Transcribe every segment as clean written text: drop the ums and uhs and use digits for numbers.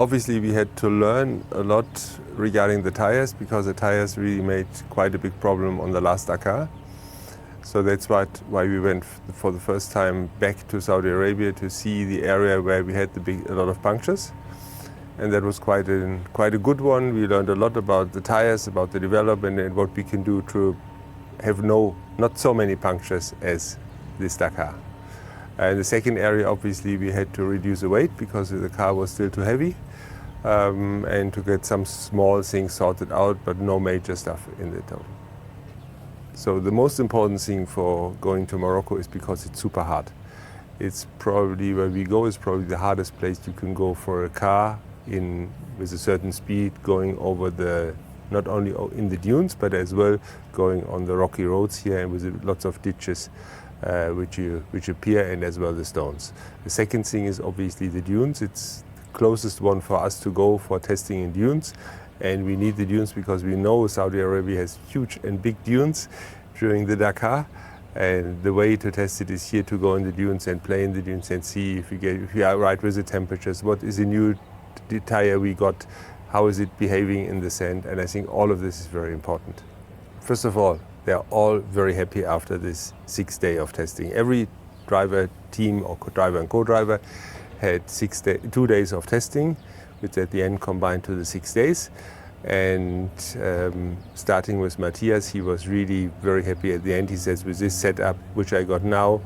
Obviously, we had to learn a lot regarding the tires because the tires really made quite a big problem on the last Dakar. So that's why we went for the first time back to Saudi Arabia to see the area where we had a lot of punctures. And that was quite a good one. We learned a lot about the tires, about the development and what we can do to have not so many punctures as this Dakar. And the second area, obviously, we had to reduce the weight because the car was still too heavy. And to get some small things sorted out, but no major stuff in the total. So the most important thing for going to Morocco is because it's super hard. It's probably, where we go is probably the hardest place you can go for a car with a certain speed, going over not only in the dunes, but as well going on the rocky roads here and with lots of ditches which appear, and as well the stones. The second thing is obviously the dunes. It's closest one for us to go for testing in dunes, and we need the dunes because we know Saudi Arabia has huge and big dunes during the Dakar, and the way to test it is here to go in the dunes and play in the dunes and see if we are right with the temperatures, what is the new tire we got, how is it behaving in the sand, and I think all of this is very important. First of all, they are all very happy after this 6 day of testing. Every driver, team or driver and co-driver had 2 days of testing, which at the end combined to the 6 days. And starting with Mattias, he was really very happy at the end. He says, with this setup, which I got now,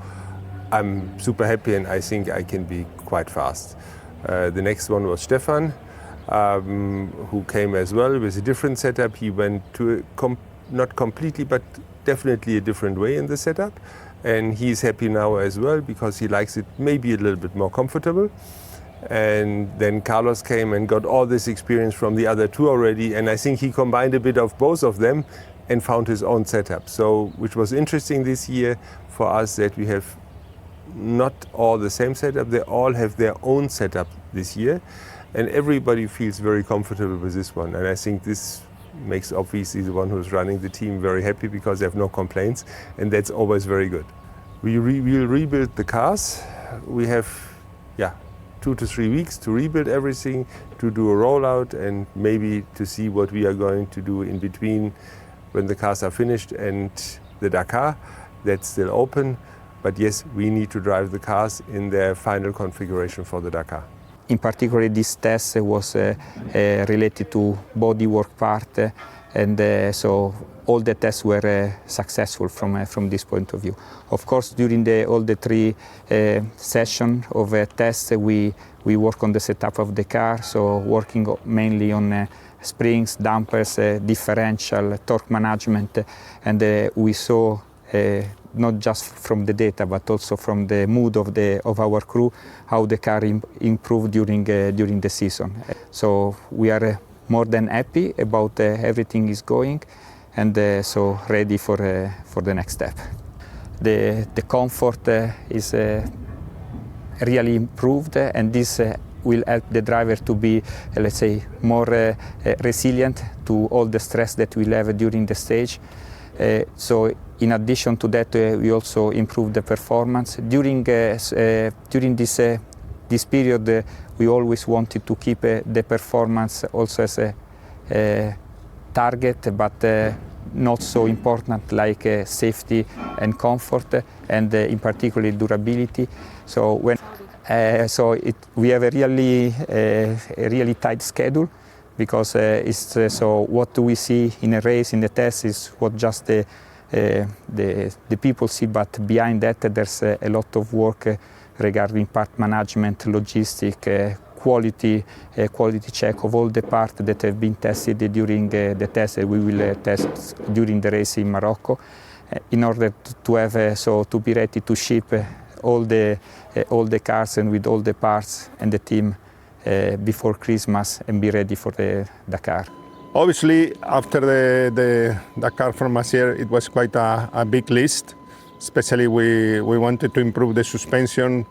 I'm super happy and I think I can be quite fast. The next one was Stéphane, who came as well with a different setup. He went to not completely, but definitely a different way in the setup. And he's happy now as well because he likes it maybe a little bit more comfortable. And then Carlos came and got all this experience from the other two already. And I think he combined a bit of both of them and found his own setup. So, which was interesting this year for us, that we have not all the same setup. They all have their own setup this year. And everybody feels very comfortable with this one. And I think this makes obviously the one who's running the team very happy because they have no complaints, and that's always very good. We'll rebuild the cars. We have 2 to 3 weeks to rebuild everything, to do a rollout, and maybe to see what we are going to do in between when the cars are finished and the Dakar. That's still open, but yes, we need to drive the cars in their final configuration for the Dakar. In particular, this test was related to bodywork part, and so all the tests were successful from this point of view. Of course, during all the 3 sessions of tests, we work on the setup of the car, so working mainly on springs, dampers, differential, torque management, and we saw not just from the data, but also from the mood of our crew, how the car improved during the season. So we are more than happy about everything is going, and so ready for the next step. The comfort is really improved, and this will help the driver to be, let's say, more resilient to all the stress that we'll have during the stage. So in addition to that, we also improved the performance. During this period, we always wanted to keep the performance also as a target, but not so important like safety and comfort, and in particular durability. So we have a really tight schedule, because so what we see in a race, in the test, is what just the people see, but behind that there's a lot of work regarding part management, logistic, quality check of all the parts that have been tested during the test we will test during the race in Morocco, in order to have to be ready to ship all the cars and with all the parts and the team before Christmas and be ready for the Dakar. Obviously, after the Dakar from last year, it was quite a big list. Especially, we wanted to improve the suspension.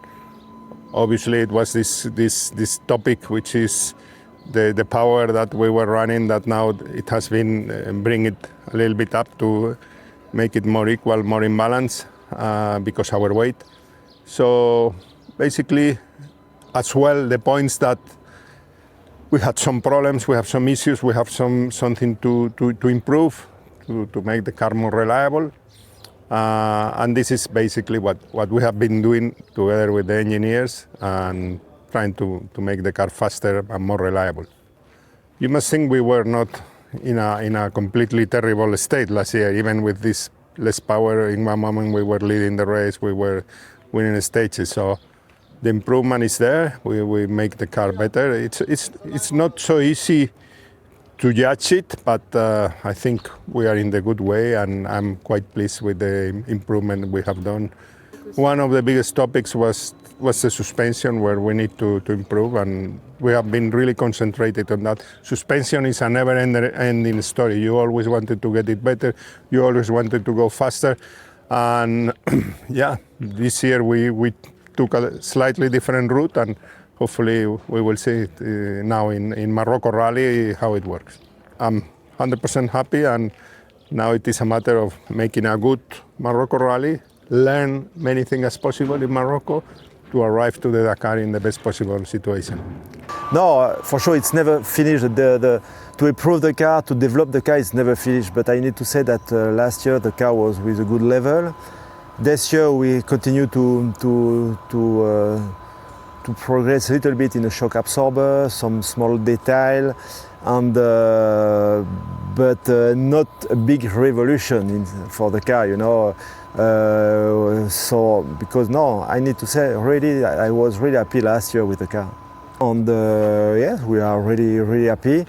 Obviously, it was this topic, which is the power that we were running, that now it has been bring it a little bit up to make it more equal, more in balance, because our weight. So basically, as well, the points that we had some problems, we have some issues, we have something to improve to make the car more reliable. And this is basically what we have been doing together with the engineers and trying to make the car faster and more reliable. You must think we were not in a completely terrible state last year. Even with this less power, in one moment we were leading the race, we were winning stages. So the improvement is there. We make the car better. It's not so easy to judge it, but I think we are in the good way, and I'm quite pleased with the improvement we have done. One of the biggest topics was the suspension, where we need to improve, and we have been really concentrated on that. Suspension is a never-ending story. You always wanted to get it better. You always wanted to go faster, and yeah, this year we took a slightly different route, and hopefully we will see it now in Morocco Rally how it works. I'm 100% happy, and now it is a matter of making a good Morocco Rally, learn many things as possible in Morocco to arrive to the Dakar in the best possible situation. No, for sure it's never finished. To improve the car, to develop the car is never finished, but I need to say that last year the car was with a good level. This year we continue to progress a little bit in the shock absorber, some small detail, and but not a big revolution for the car, you know. So because no, I need to say really I was really happy last year with the car. And yeah, we are really happy,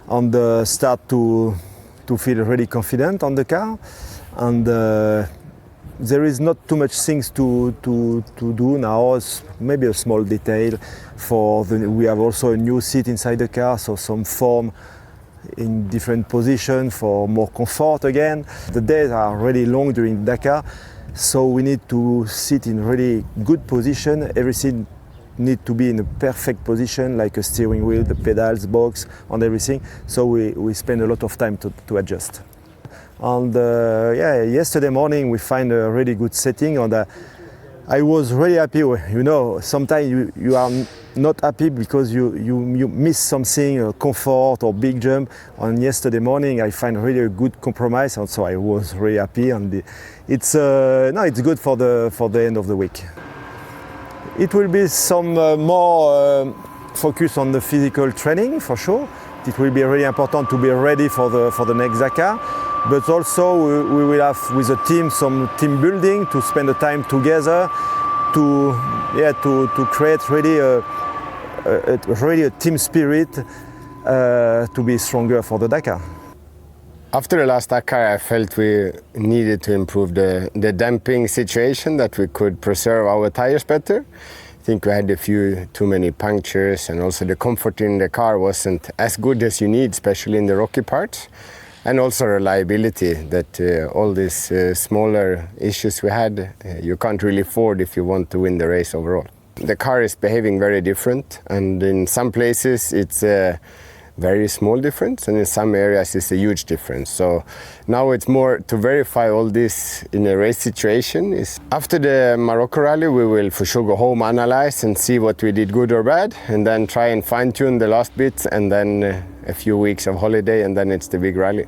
and start to feel really confident on the car, and there is not too much things to do now. It's maybe a small detail we have also a new seat inside the car, so some form in different position for more comfort again. The days are really long during Dakar, so we need to sit in really good position. Everything need to be in a perfect position, like a steering wheel, the pedals, box, and everything. So we spend a lot of time to adjust. And yeah, yesterday morning we find a really good setting, and I was really happy. You know, sometimes you are not happy because you miss something, comfort or big jump. And yesterday morning I find really a good compromise, and so I was really happy. And it's good for the end of the week. It will be some more focus on the physical training for sure. It will be really important to be ready for the next Dakar. But also we will have with the team some team building, to spend the time together to create really a team spirit to be stronger for the Dakar. After the last Dakar, I felt we needed to improve the damping situation, that we could preserve our tires better. I think we had a few too many punctures, and also the comfort in the car wasn't as good as you need, especially in the rocky parts. And also reliability, that all these smaller issues we had, you can't really afford if you want to win the race overall. The car is behaving very different, and in some places it's a very small difference, and in some areas it's a huge difference. So now it's more to verify all this in a race situation. After the Morocco Rally we will for sure go home, analyze and see what we did good or bad, and then try and fine-tune the last bits, and then a few weeks of holiday, and then it's the big rally.